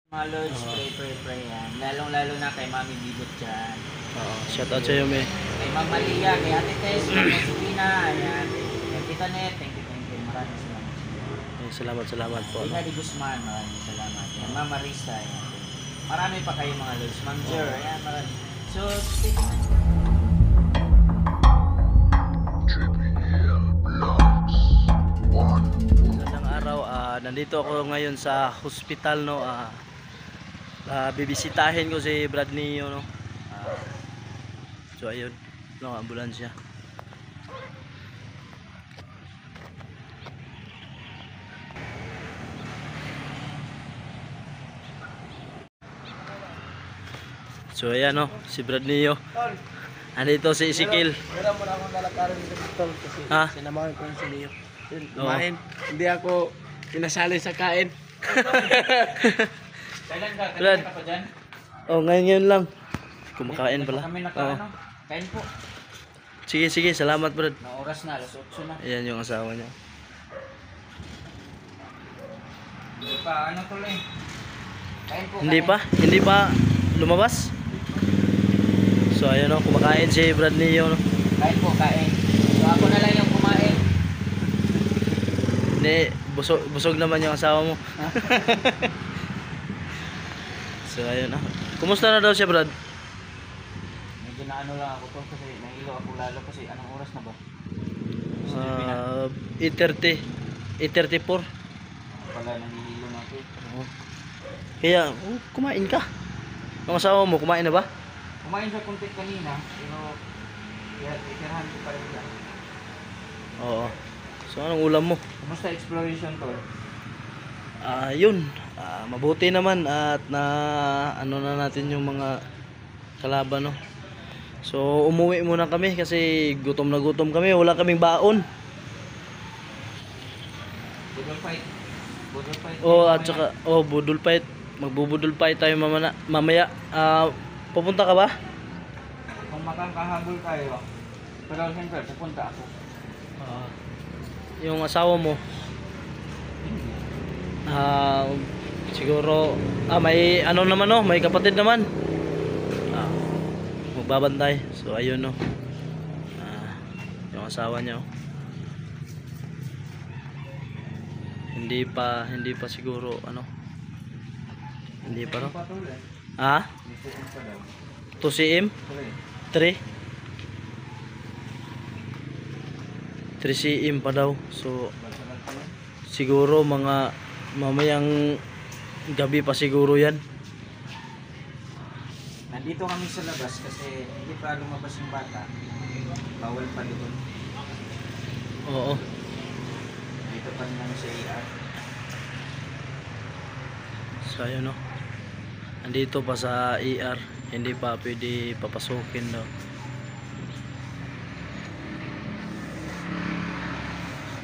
Mga Lods, pray yan. Lalong-lalo na kay Mami Bibot dyan. Oo, shout out sa'yo, me. Kay Ma'am Malia, kay Ate Tess, kay Subina, ayan. Kay Tita Net, thank you. Maraming salamat. Salamat po. Ina de Guzman, maraming salamat. Ayan, Ma'am Marisa, ayan. Marami pa kayo mga Lods. Ma'am Jer, ayan, marami. So, speaking na. Magandang araw, nandito ako ngayon sa hospital, no. Bibisitahin ko si Brad Neo, no. So ayun, no, ambulansya. So ayan, no, si Brad Neo. Andito si Ezekiel. Wala mo na akong lalakarin dito tol kasi Ha? sinamahan ko yung senior. Yun, Oo. kumain. Hindi ako pinasali sa kain. Kailan ka? Brad. Kailan ka pa dyan? Oh, ngayon lang. Kumakain pala. Kami naka, Oo. ano? Kain po. Sige, salamat, Brad. Na oras na, alas 8 na. Ayan yung asawa niya. Hindi pa, ano tuloy? Kain po, Hindi pa lumabas. So ayun, no, kumakain si Brad Neo, no. Kain po, kain. So ako na lang yung kumain. Hindi, busog naman yung asawa mo. So ayun, no. Kumusta na daw siya, Brad? Medyo na ano lang ako to kasi nahilo ako lalo kasi anong oras na ba? 8:30. 8:34. Pala nahihilo na ako. Kaya, kumain ka. Ang asawa mo, kumain na ba? Kumain sa konti kanina, pero itirahan ko pa rin lang. Oo. So anong ulam mo? Kumusta exploration to? Yun. Mabuti naman at na ano na natin yung mga kalaban, no. So umuwi muna kami kasi gutom na gutom kami, wala kaming baon. Budol fight. Budol fight. At saka budol fight. Magbubudol fight tayo mamaya. Pupunta ka ba? Kung makakahabol tayo, pero siyempre pupunta ako. Yung asawa mo siguro may ano naman, no, may kapatid naman. Magbabantay. So ayun, no. Yung asawa niya, oh. Hindi pa siguro ano. Hindi pa raw. Patuloy. Dito pa daw. 2 cm? Tuloy. 3 cm pa daw. So Basalan pa yun. siguro mga mamayang gabi pa siguro yan. Nandito kami sa labas kasi hindi pa lumabas yung bata. Bawal pa doon. Oo. Dito pa rin namin sa ER. So ayun, no. Andito pa sa ER, hindi pa pwede papasukin daw.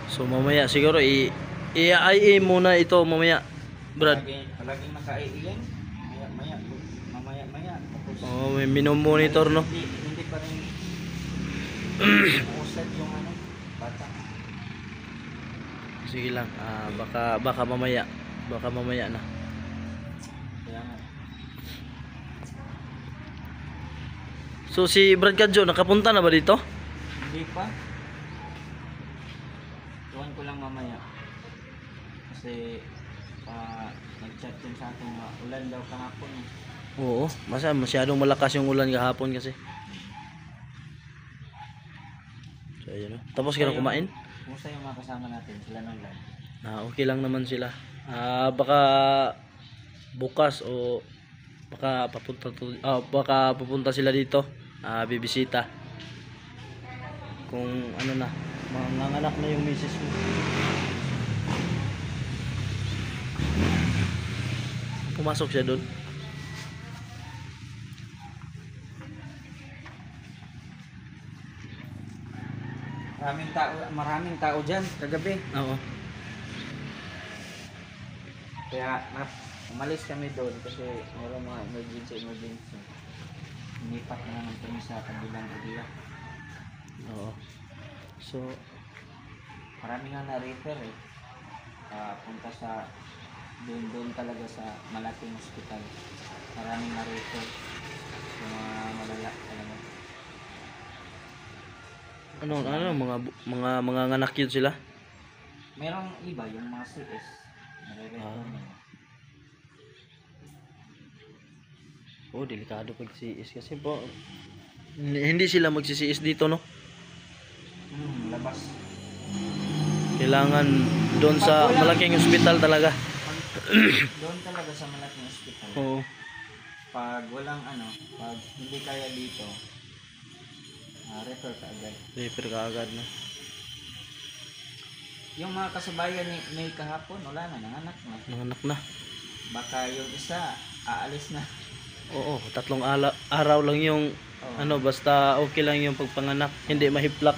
So mamaya siguro i-IA muna ito mamaya, Brad. Palaging naka-iiyan. Mamaya. Tapos, May minomonitor, no. Hindi pa rin usad yung ano, bata. Sige lang, baka mamaya na. Kaya nga. So si Brad Kadjo nakapunta na ba dito? Hindi pa. Tuwan ko lang mamaya. Kasi nag-chat din sa akin na ulan daw kahapon. Oo, masyadong malakas yung ulan kahapon kasi. So ayun, no. Tapos ka na kumain? Kumusta yung mga kasama natin? Sila nang lang. Okay lang naman sila. Baka bukas o baka pupunta sila dito. Bibisita. Kung ano na, manganganak na yung misis mo. Pumasok siya doon. Maraming tao diyan kagabi. Oo. Kaya umalis kami doon kasi mayroong mga emergency. Nipat na naman kami sa kabilang area. Oo. So marami nga na-refer punta sa Doon talaga sa malaking ospital. Maraming narito. Yung mga malala talaga. Mga nganak yun sila? Merong iba, yung mga CS. Nare-refer nila. Oh, delikado pag CS kasi po. Hindi sila magsisiis dito, no? Labas. Kailangan doon sa malaking ospital talaga. Doon talaga sa malaking ospital. Oo. Pag walang pag hindi kaya dito, refer ka agad. Refer ka agad, no? Yung mga kasabayan ni May kahapon, wala na, nanganak na. Nanganak na. Baka yung isa, aalis na. Oo, 3 araw lang yung Oo. basta okay lang yung pagpanganak. Hindi mahiplak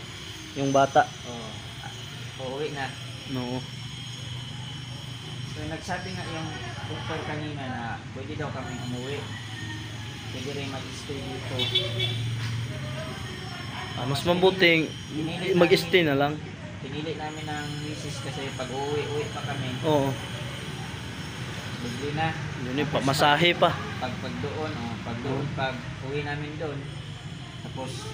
yung bata. Oo. Uuwi na. No. So nagsabi nga yung doktor kanina na pwede daw kami umuwi. Pwede rin mag-stay dito. Mas mabuting mag-stay na lang. Pinili namin ng misis kasi pag uuwi pa kami, Oo. bigli na. Yun yung masahe pa. Pag doon, pag uwi namin doon, tapos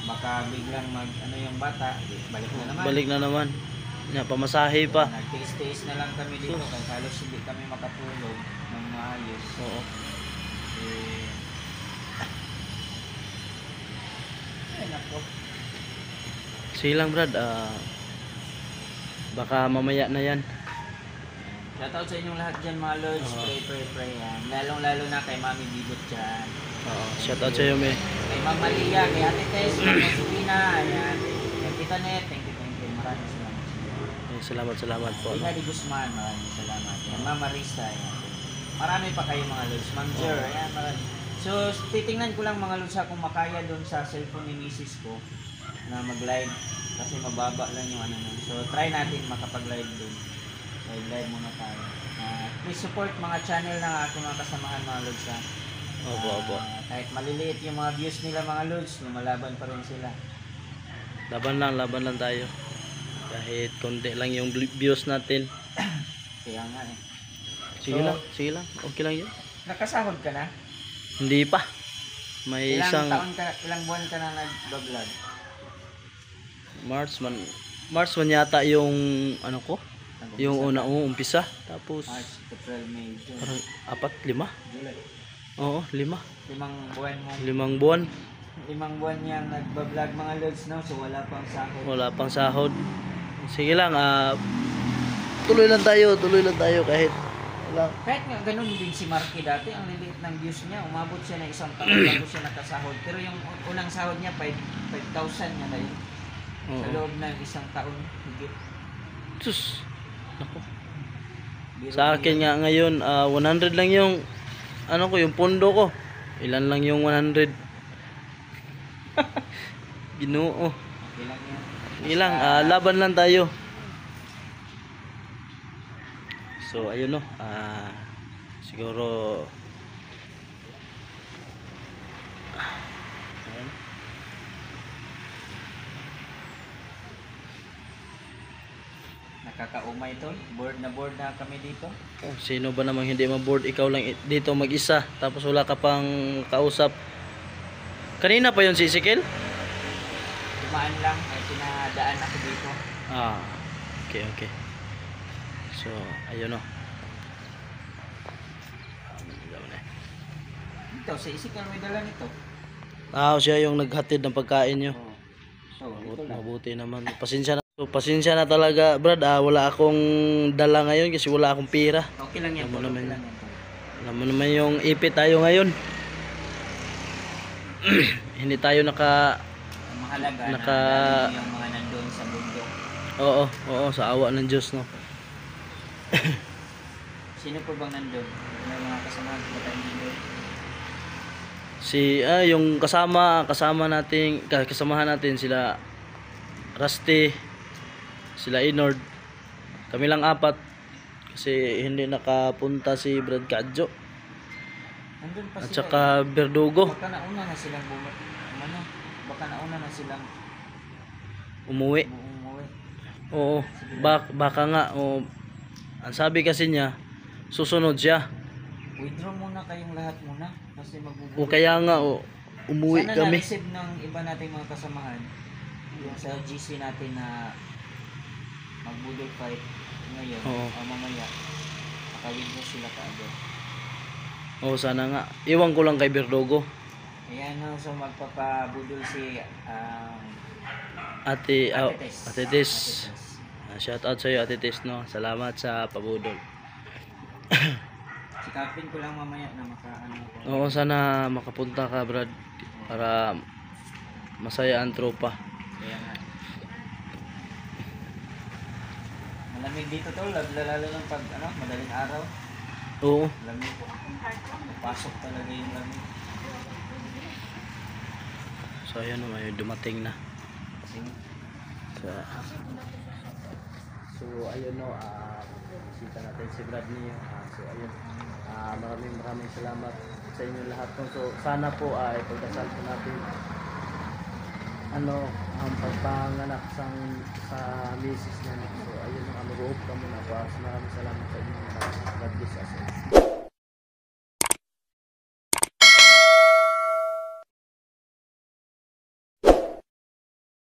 baka biglang yung bata, balik na naman. Balik na naman. Nya pamasahe pa. Nagtiis-tiis na lang kami dito kasi halos hindi kami makatulog ng maayos. Oo. Ay nako. Sige lang, Brad. Baka mamaya na yan. Shoutout sa inyong lahat dyan mga lords. Pray yan. Lalong-lalo na kay Mami Bibot dyan. Oo. Shout out sa iyo, me. Kay Ma'am Malia, kay Ate Tess, kay Sabina, ayan. Kay Tita Net, thank you. Maraming salamat. Salamat po. Ina de Guzman, maraming salamat. Ayan, Ma'am Marisa, ayan. Marami pa kayo mga lords. Ma'am Jer, ayan, marami. So, titingnan ko lang mga lords kung makaya doon sa cellphone ni misis ko na mag-live. Kasi mababa lang yung nun. So, try natin makapag-live doon. So, live muna tayo. Please support mga channel ng aking mga kasamahan mga lords ha. Opo. Kahit maliliit yung mga views nila mga lords, lumalaban pa rin sila. Laban lang tayo. Kahit konti lang yung views natin. Kaya nga eh. Sige So, lang. Okay lang yun. Nakasahod ka na? Hindi pa. May Ilang buwan ka na nag-vlog? March man yata yung ko. Yung umpisa. Tapos March, April, May, June. parang 4, 5. July. Oo, 5. 5 buwan mo. 5 buwan. 5 buwan niyang nagbablog mga lods, no? So wala pang sahod. Wala pang sahod. Sige lang, tuloy lang tayo kahit wala. Kahit nga ganun din si Marky dati, ang liliit ng views niya, umabot siya ng 1 taon bago siya nakasahod. Pero yung unang sahod niya, 5,000 niya na yun. Sa Oo. loob ng 1 taon, higit. Sus. Nako. Biro Sa akin nga ngayon, 100 lang yung yung pondo ko. Ilan lang yung 100? Ginoo. Okay lang yan. Ilang, laban lang tayo. So, ayun no. Siguro ayun. Nakakaumay to. Bored na kami dito. Oh, sino ba namang hindi ma-board? Ikaw lang dito mag-isa. Tapos wala ka pang kausap. Kanina pa yun si Ezekiel? Dumaan lang, ay pinadaan ako dito. Okay. So, ayun no. Ito, sa isip ka may dala nito. Siya yung naghatid ng pagkain nyo. So, ito lang. Mabuti naman. Pasensya na talaga, Brad. Wala akong dala ngayon kasi wala akong pera. Okay lang yan. Alam mo naman. Okay lang yan. Alam mo naman yung ipit tayo ngayon. Hindi tayo Ang mahalaga na lalo yung mga nandun sa bundok. Oo, sa awa ng Diyos, no. Sino po bang nandun? May mga kasamahan po tayo nandun? Yung kasamahan natin sila Rusty, sila Inord. Kami lang 4 kasi hindi nakapunta si Brad Kadjo Nandun pa at sila. saka Verdugo. Baka nauna na silang baka nauna na silang Umuwi. umuwi. Oo, baka nga. Ang sabi kasi niya, susunod siya. Withdraw muna kayong lahat muna kasi O magbubudol. kaya nga umuwi Sana kami. na-receive ng iba nating mga kasamahan yung sa GC natin na magbudol fight ngayon Oo. o mamaya makawithdraw sila kaagad. O sana nga. Iwan ko lang kay Berdogo. Ayan no, so magpapabudol si Ate Tess. Ate Tess. Shout out sa iyo Ate Tess no. Salamat sa pabudol. Sikapin ko lang mamaya na makaano ko. Oo, sana makapunta ka Brad para masaya ang tropa. Kaya nga. Malamig dito tol, lalo ng pag madaling araw. Oo. Lamig. Pasok talaga yung lamig. So ayun may dumating na. So ayun no, bisita natin si Brad niyo. So ayun. Maraming salamat sa inyo lahat no. So sana po ipagdasal po natin ang pagpanganak sa misis niya. So ayun, mag-uop ka muna po. Maraming salamat sa inyo. God bless us.